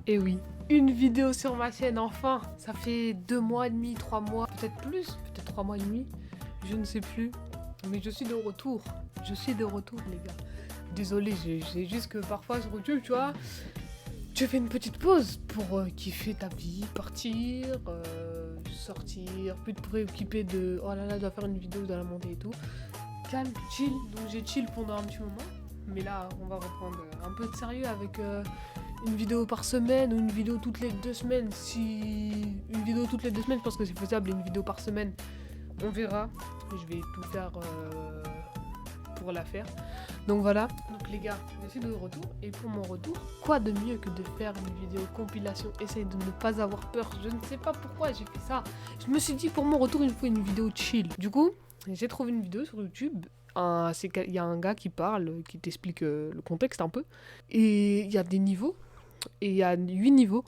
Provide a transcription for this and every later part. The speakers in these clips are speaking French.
Et oui, une vidéo sur ma chaîne, enfin. Ça fait 2 mois et demi, 3 mois, peut-être plus, peut-être 3 mois et demi. Je ne sais plus. Mais je suis de retour. Je suis de retour, les gars. Désolé, j'ai juste que parfois sur YouTube, tu vois, tu fais une petite pause pour kiffer ta vie, partir, sortir, plus te préoccuper de oh là là, je dois faire une vidéo, je dois la monter et tout. Calme, chill. Donc j'ai chill pendant un petit moment. Mais là, on va reprendre un peu de sérieux avec une vidéo par semaine ou une vidéo toutes les 2 semaines. Si une vidéo toutes les 2 semaines, je pense que c'est faisable. Une vidéo par semaine, on verra. Je vais tout faire pour la faire. Donc voilà. Donc les gars, je suis de retour. Et pour mon retour, quoi de mieux que de faire une vidéo compilation. Essaye de ne pas avoir peur. Je ne sais pas pourquoi j'ai fait ça. Je me suis dit pour mon retour, il me faut une vidéo chill. Du coup, j'ai trouvé une vidéo sur YouTube. Il y a un gars qui parle, qui t'explique le contexte un peu. Et il y a des niveaux. Et il y a 8 niveaux.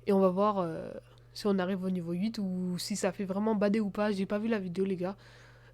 Et on va voir si on arrive au niveau 8 ou si ça fait vraiment bader ou pas. J'ai pas vu la vidéo, les gars.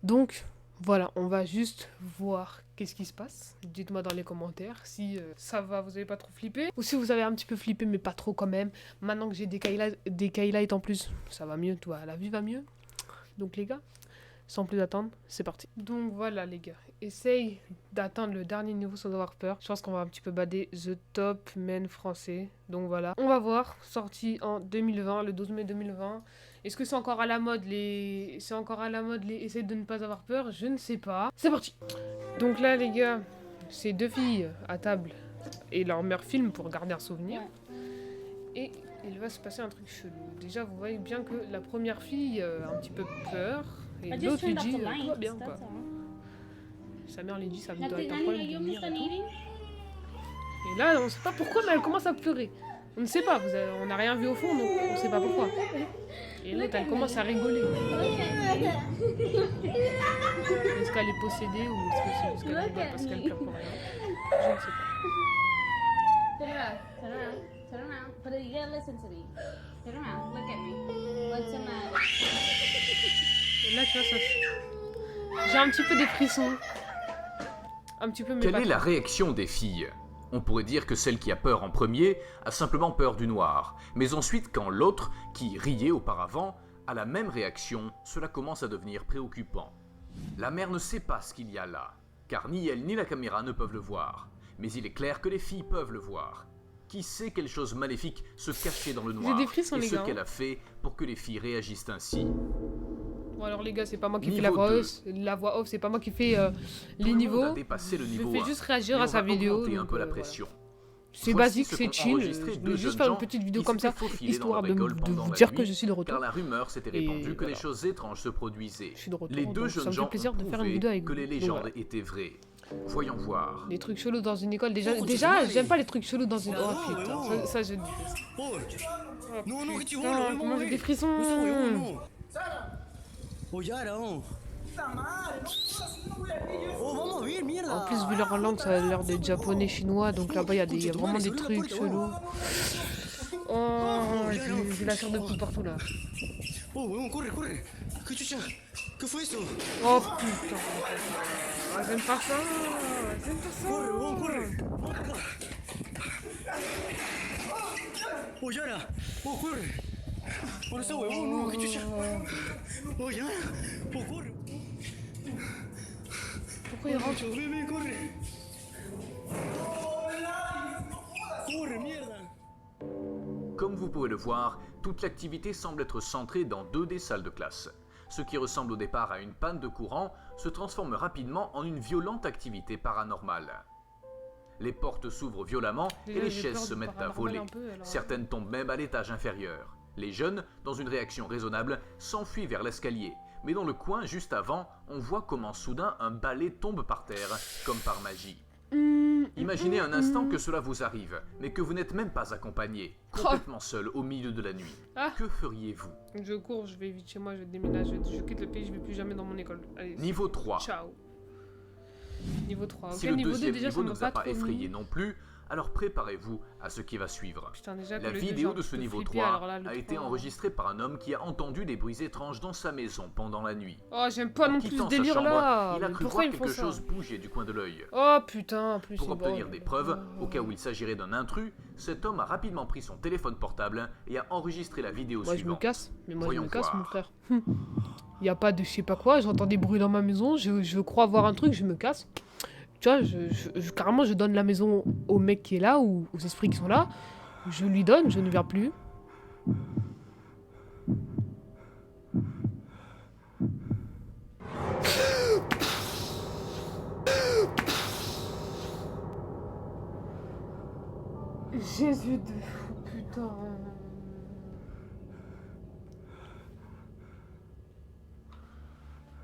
Donc, voilà, on va juste voir qu'est-ce qui se passe. Dites-moi dans les commentaires si ça va, vous avez pas trop flippé. Ou si vous avez un petit peu flippé, mais pas trop quand même. Maintenant que j'ai des highlights en plus, ça va mieux, toi. La vie va mieux. Donc, les gars, sans plus attendre, c'est parti. Donc voilà les gars, essaye d'atteindre le dernier niveau sans avoir peur. Je pense qu'on va un petit peu bader The Top Men français. Donc voilà, on va voir, sorti en 2020, le 12 mai 2020. Est-ce que c'est encore à la mode les... C'est encore à la mode les... Essaye de ne pas avoir peur, je ne sais pas. C'est parti. Donc là les gars, c'est 2 filles à table et leur meilleur film pour garder un souvenir. Et il va se passer un truc chelou. Déjà vous voyez bien que la première fille a un petit peu peur. Et l'autre lui dit, tout va bien quoi. Sa mère lui dit, ça doit être un problème de lire et tout. Et là, on ne sait pas pourquoi, mais elle commence à pleurer. On ne sait pas, on n'a rien vu au fond, donc on ne sait pas pourquoi. Et l'autre, elle commence à rigoler. Est-ce qu'elle est possédée ou est-ce que c'est juste qu'elle rigole parce qu'elle pleure pour rien? Je ne sais pas. Turn around. But you gotta listen to me. Turn around. Look at me. What's the matter? Et là, tu vois, ça... J'ai un petit peu des frissons. Un petit peu, mais Quelle pas est la trop. réaction des filles? On pourrait dire que celle qui a peur en premier a simplement peur du noir. Mais ensuite, quand l'autre, qui riait auparavant, a la même réaction, cela commence à devenir préoccupant. La mère ne sait pas ce qu'il y a là, car ni elle ni la caméra ne peuvent le voir. Mais il est clair que les filles peuvent le voir. Qui sait quelle chose maléfique se cachait dans le noir J'ai des frissons, et les ce gars. qu'elle a fait pour que les filles réagissent ainsi. Bon alors les gars, c'est pas moi qui fais Niveau 2. la voix off, c'est pas moi qui fais Tout les le monde niveaux. a dépassé le niveau Je fais 1, juste réagir mais à on sa va vidéo. augmenter un Donc, peu la voilà. pression. C'est Voici basique, ce c'est qu'ont chill. enregistré Je deux voulais juste jeunes faire une gens petite vidéo qui comme ça, s'étaient faufilés dans histoire leur de école pendant vous la dire nuit, que je suis de retour. car la rumeur s'était Et répandue que voilà. les choses étranges se produisaient. Je suis de retour, Les deux donc ça jeunes me fait gens plaisir ont de faire une prouvé vidéo avec que vous. les Donc, légendes voilà. étaient vraies. Voyons voir. Les trucs chelous dans une école, déjà j'aime pas les trucs chelous dans une... Oh putain, ça je déteste. Oh putain, comment j'ai des frissons. En plus, vu leur langue, ça a l'air d'être japonais, chinois, donc là-bas, il y a vraiment des trucs chelous. Oh, j'ai la chair de poule partout, là. Oh putain. Ah, j'aime pas ça. J'aime pas ça. Pourquoi il rentre? Comme vous pouvez le voir, toute l'activité semble être centrée dans 2 des salles de classe. Ce qui ressemble au départ à une panne de courant se transforme rapidement en une violente activité paranormale. Les portes s'ouvrent violemment et les chaises se mettent à voler. Certaines tombent même à l'étage inférieur. Les jeunes, dans une réaction raisonnable, s'enfuient vers l'escalier. Mais dans le coin, juste avant, on voit comment soudain un balai tombe par terre, comme par magie. Imaginez un instant que cela vous arrive, mais que vous n'êtes même pas accompagné, complètement seul au milieu de la nuit. Que feriez-vous? Je cours, je vais vite chez moi, je déménage, je quitte le pays, je vais plus jamais dans mon école. Allez, Niveau 3. ciao. Niveau 3. Si Ok, le niveau 2 deuxième déjà, ça niveau ne m'a vous a pas trop effrayé mis. non plus, alors préparez-vous à ce qui va suivre. Putain, déjà que La le deux, j'ai vidéo un de petit ce peu niveau flippé, 3 alors là, le a été 3, enregistrée par un homme qui a entendu des bruits étranges dans sa maison pendant la nuit. Oh, j'aime pas non plus ce Quittant sa délire chambre, là. il a Mais cru pourquoi voir ils font quelque ça? chose bouger du coin de l'œil. Oh putain, en plus Pour c'est obtenir bon. des preuves, au cas où il s'agirait d'un intrus, cet homme a rapidement pris son téléphone portable et a enregistré la vidéo Moi je me suivante. casse, mais moi Voyons je me casse voir. mon frère. Y a pas de je sais pas quoi, j'entends des bruits dans ma maison, je crois voir un truc, je me casse. Tu vois, carrément je donne la maison au mec qui est là ou aux esprits qui sont là. Je lui donne, je ne viens plus. Jésus de fou, putain.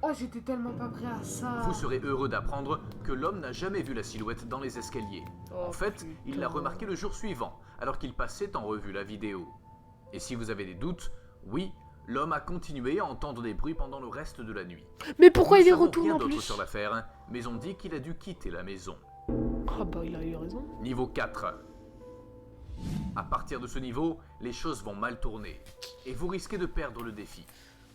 Oh, j'étais tellement pas prêt à ça. Vous serez heureux d'apprendre que l'homme n'a jamais vu la silhouette dans les escaliers. Oh, En fait, il l'a putain. remarqué le jour suivant, alors qu'il passait en revue la vidéo. Et si vous avez des doutes, oui, l'homme a continué à entendre des bruits pendant le reste de la nuit. Mais pourquoi Nous il est savons retourné rien en d'autre plus? sur l'affaire, mais on dit qu'il a dû quitter la maison. Ah bah il a eu raison. Niveau 4. À partir de ce niveau, les choses vont mal tourner. Et vous risquez de perdre le défi.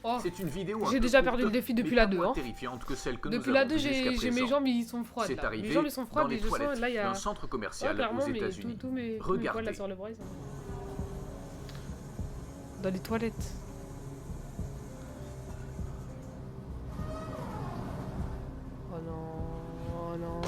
Oh. C'est une vidéo un J'ai peu déjà courte, perdu le défi depuis mais la pas 2, moins hein. terrifiante que celle que Depuis nous la avons 2, vue jusqu'à j'ai mes présent. jambes ils sont froides C'est là. arrivé Mes jambes ils sont dans froides les et je sens toilettes là il y a... d'un centre Ouais, commercial clairement, aux mais États-Unis. tous mes Regardez. poils là sur le bras ils sont... Dans les toilettes. Oh non, oh non.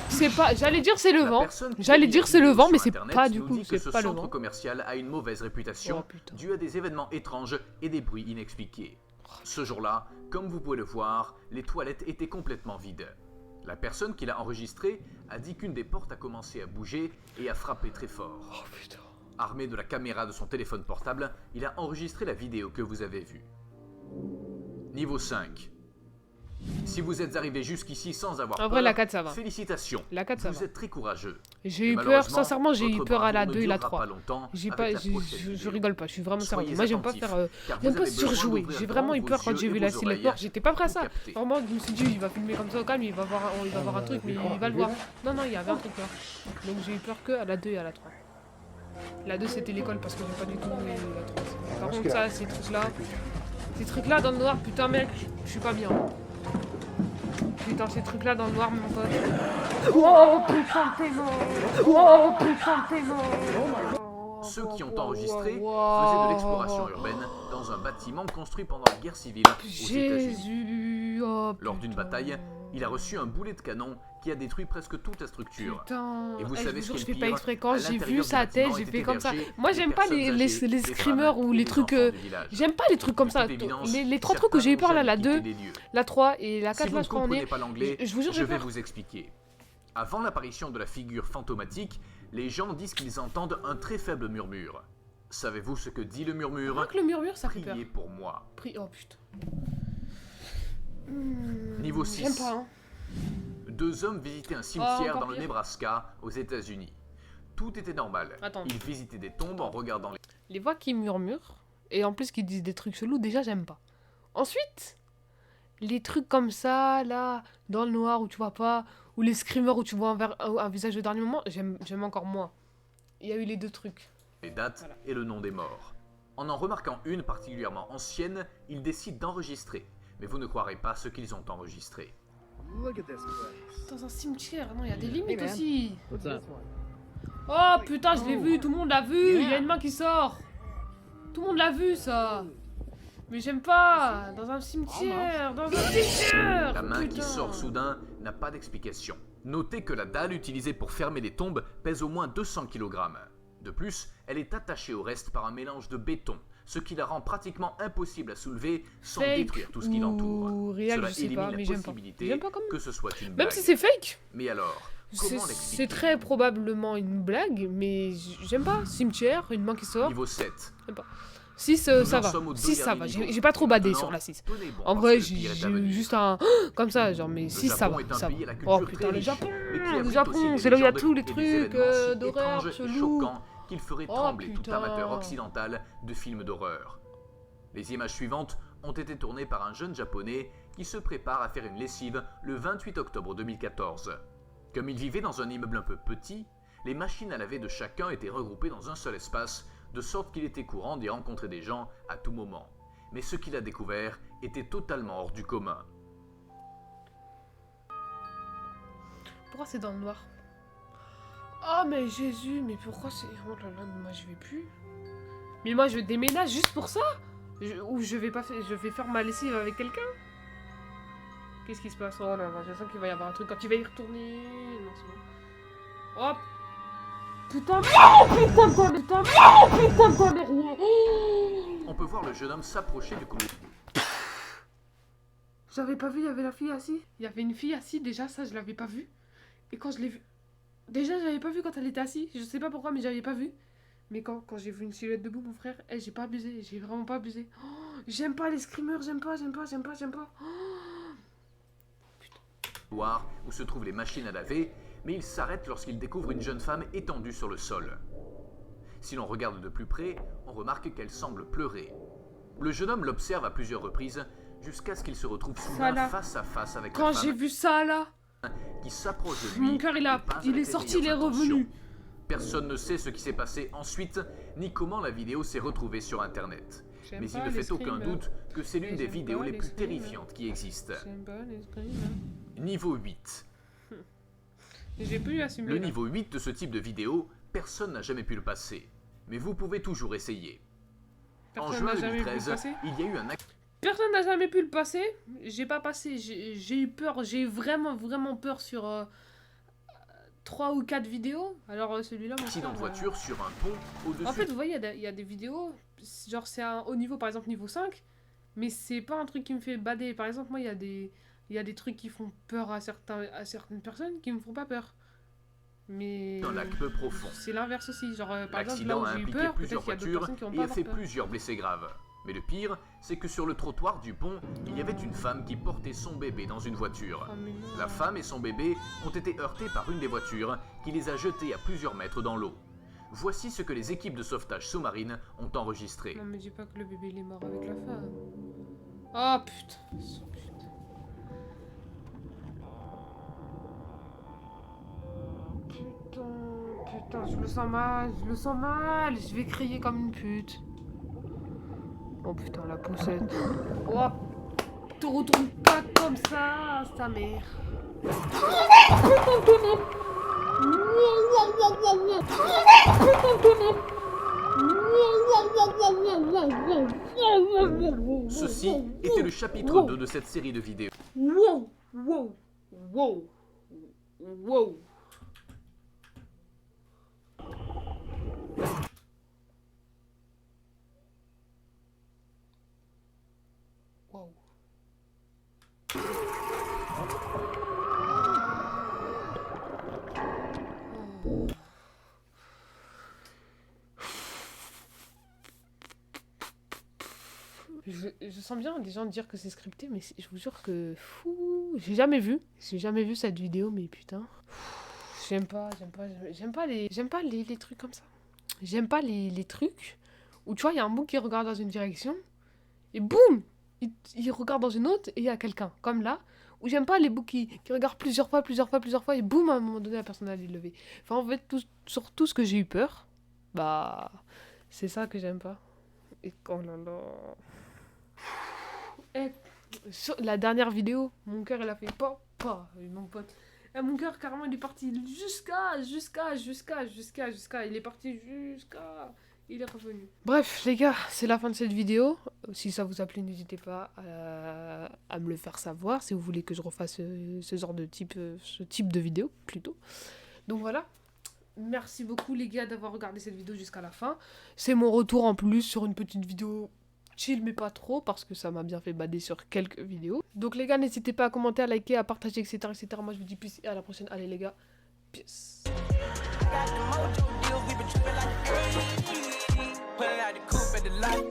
C'est pas, j'allais dire c'est le La vent. personne qui a J'allais mis dire la c'est le vidéo vent, mais sur c'est Internet pas du nous coup, dit que c'est ce pas le centre vent. commercial a une mauvaise réputation Oh putain. due à des événements étranges et des bruits inexpliqués. Ce jour-là, comme vous pouvez le voir, les toilettes étaient complètement vides. La personne qui l'a enregistré a dit qu'une des portes a commencé à bouger et a frappé très fort. Oh putain. Armé de la caméra de son téléphone portable, il a enregistré la vidéo que vous avez vue. Niveau 5. Si vous êtes arrivé jusqu'ici sans avoir En peur, vrai, la 4 ça va. félicitations. La 4 ça Vous va. êtes très courageux. J'ai Mais eu peur, malheureusement, sincèrement j'ai eu votre peur à la bravoure 2 ne et la durera 3. pas longtemps J'ai avec pas, la prochaine je vidéo. rigole pas, je suis vraiment sérieux. Soyez Moi j'aime pas attentifs, faire... car J'aime vous pas avez besoin surjouer. d'ouvrir J'ai grand vraiment eu vos peur quand yeux j'ai et vu vos les oreilles peurs. J'étais pas prêt à pour ça. capter. Vraiment, je me suis dit, il va filmer comme ça au calme, il va voir un truc, mais il va le voir. Non, non, il y avait un truc là. Donc j'ai eu peur que à la 2 et à la 3. La 2 c'était l'école parce que j'ai pas du tout aimé la 3. Par contre, ça, ces trucs là dans le noir, putain, mec, je suis pas bien. Putain, ces trucs là dans le noir, mon pote. Oh putain, t'es mort! Oh putain, t'es mort! Ceux qui ont enregistré faisaient de l'exploration urbaine dans un bâtiment construit pendant la guerre civile aux États-Unis. Jésus! Oh, Lors d'une putain. bataille, il a reçu un boulet de canon qui a détruit presque toute la structure. Putain! Et vous Eh, savez je ce vous qui jure, est je fais pas pire, exprès. à Quand j'ai vu l'intérieur sa du tête, bâtiment j'ai étaient fait comme ça. hébergés Moi, des j'aime pas personnes les âgées, des screamers femmes ou et les des trucs. enfants du village. J'aime pas les trucs comme De ça. toute évidence, Les 3 trucs que j'ai eu peur là, la 2, la 3 et la 4 Si vous là, ne je crois on comprenez est. pas l'anglais, Je vous jure, je j'ai vais peur. vous expliquer. Avant l'apparition de la figure fantomatique, les gens disent qu'ils entendent un très faible murmure. Savez-vous ce que dit le murmure? Rien que le murmure, ça fait peur. Priez pour moi. Oh putain. Niveau 6. J'aime pas, hein. Deux hommes visitaient un cimetière encore dans le pire. Nebraska, aux États-Unis. Tout était normal. Attends. Ils visitaient des tombes en regardant les... Les voix qui murmurent, et en plus qui disent des trucs chelous, déjà j'aime pas. Ensuite, les trucs comme ça, là, dans le noir où tu vois pas, ou les screamers où tu vois un visage de dernier moment, j'aime encore moins. Il y a eu les deux trucs. dates Voilà. et le nom des morts. En remarquant une particulièrement ancienne, ils décident d'enregistrer. Mais vous ne croirez pas ce qu'ils ont enregistré. Look at this place. Dans un cimetière, non, il y a des limites Hey, man. aussi. What's up? Oh putain, je l'ai vu, tout le monde l'a vu, il y a une main qui sort. Tout le monde l'a vu ça. Mais j'aime pas, dans un cimetière, dans un cimetière. La main qui Putain. sort soudain n'a pas d'explication. Notez que la dalle utilisée pour fermer les tombes pèse au moins 200 kg. De plus, elle est attachée au reste par un mélange de béton, ce qui la rend pratiquement impossible à soulever sans Fake détruire tout ce qui l'entoure. ou réel, Cela je sais élimine pas, la mais j'aime pas. possibilité J'aime pas quand même. que ce soit une Même blague. si c'est fake, Mais alors, c'est comment l'expliquer? c'est très probablement une blague, mais j'aime pas. Cimetière, une main qui sort. Niveau 7. 6, Nous ça en va. sommes au 6, ça dernier va. niveau. J'ai pas trop badé Maintenant, sur la 6. tenez bon, En parce vrai, que le pire est j'ai à eu venir. juste un... Comme ça, genre, mais Le 6, ça Japon va. est un Ça pays à va. la Oh culture putain, très le riche, Japon, mais qui le abrite aussi Japon, des c'est là où il y a légendes tous les et des trucs événements si d'horreur, étranges et chelous. choquants qu'il ferait Oh, trembler tout putain. amateur occidental de films d'horreur. Les images suivantes ont été tournées par un jeune japonais qui se prépare à faire une lessive le 28 octobre 2014. Comme il vivait dans un immeuble un peu petit, les machines à laver de chacun étaient regroupées dans un seul espace, de sorte qu'il était courant d'y rencontrer des gens à tout moment. Mais ce qu'il a découvert était totalement hors du commun. Pourquoi c'est dans le noir? Oh mais Jésus, mais pourquoi c'est... Oh là là, moi je vais plus. Mais moi je déménage juste pour ça? Ou je vais pas faire... Je vais faire ma lessive avec quelqu'un? Qu'est-ce qui se passe? Oh là là, je sens qu'il va y avoir un truc quand tu vas y retourner. Non, c'est bon. Hop. Putain, putain, derrière. On peut voir le jeune homme s'approcher du couloir. J'avais pas vu, il y avait la fille assise. Il y avait une fille assise, déjà ça je l'avais pas vu. Et quand je l'ai vu... Déjà j'avais pas vu quand elle était assise, je sais pas pourquoi mais j'avais pas vu. Mais quand j'ai vu une silhouette debout mon frère, j'ai pas abusé, j'ai vraiment pas abusé. Oh, j'aime pas les screamers, j'aime pas. Oh. Couloir où se trouvent les machines à laver, mais il s'arrête lorsqu'il découvre une jeune femme étendue sur le sol. Si l'on regarde de plus près, on remarque qu'elle semble pleurer. Le jeune homme l'observe à plusieurs reprises, jusqu'à ce qu'il se retrouve soudain face à face avec quand la femme j'ai vu ça là, qui s'approche de lui. mon cœur il est sorti, il est revenu. Personne ne sait ce qui s'est passé ensuite, ni comment la vidéo s'est retrouvée sur internet. Mais il ne fait aucun doute que c'est l'une des vidéos les plus terrifiantes qui existent. Niveau 8. J'ai plus assumer. Le niveau 8 de ce type de vidéo, personne n'a jamais pu le passer. Mais vous pouvez toujours essayer. En juin 2013, il y a eu un... Personne n'a jamais pu le passer. J'ai pas passé. J'ai eu peur. J'ai eu vraiment peur sur 3 ou 4 vidéos. Alors celui-là, mon accident frère, de voiture sur un pont au-dessus. En fait, vous voyez, il y a des vidéos. Genre, c'est un haut niveau, par exemple, niveau 5. Mais c'est pas un truc qui me fait bader. Par exemple, moi, il y a des trucs qui font peur à certaines personnes qui me font pas peur. Mais un lac peu profond. C'est l'inverse aussi. Genre, par exemple, là l'accident où a j'ai eu impliqué peur, plusieurs peut-être qu'il y a d'autres voitures personnes qui vont et pas a fait avoir peur. plusieurs blessés graves. Mais le pire, c'est que sur le trottoir du pont, il y avait une femme qui portait son bébé dans une voiture. Oh, mais non. La femme et son bébé ont été heurtés par une des voitures qui les a jetés à plusieurs mètres dans l'eau. Voici ce que les équipes de sauvetage sous-marine ont enregistré. Non mais dis pas que le bébé il est mort avec la femme. Oh putain. Putain, je me sens mal, je vais crier comme une pute. Oh putain, la poussette. Oh, te retourne pas comme ça, sa mère. Ceci était le chapitre 2 de cette série de vidéos. Wow. Je sens bien des gens dire que c'est scripté, mais je vous jure que fou, j'ai jamais vu cette vidéo, mais putain, j'aime pas les trucs comme ça. J'aime pas les trucs où tu vois il y a un bouc qui regarde dans une direction et boum, il regarde dans une autre et il y a quelqu'un comme là. Ou j'aime pas les boucs qui regardent plusieurs fois et boum, à un moment donné la personne a les lever. Enfin en fait sur tout ce que j'ai eu peur, bah c'est ça que j'aime pas. Et oh là là. Sur la dernière vidéo, mon cœur il a fait pas, mon pote. Et mon cœur carrément il est parti jusqu'à. Il est parti jusqu'à. Il est revenu. Bref les gars, c'est la fin de cette vidéo. Si ça vous a plu, n'hésitez pas à me le faire savoir si vous voulez que je refasse ce type de vidéo plutôt. Donc voilà. Merci beaucoup les gars d'avoir regardé cette vidéo jusqu'à la fin. C'est mon retour en plus sur une petite vidéo chill mais pas trop parce que ça m'a bien fait bader sur quelques vidéos. Donc les gars, n'hésitez pas à commenter, à liker, à partager, etc. Moi je vous dis peace et à la prochaine. Allez les gars, peace. Put it out the coupe at the light.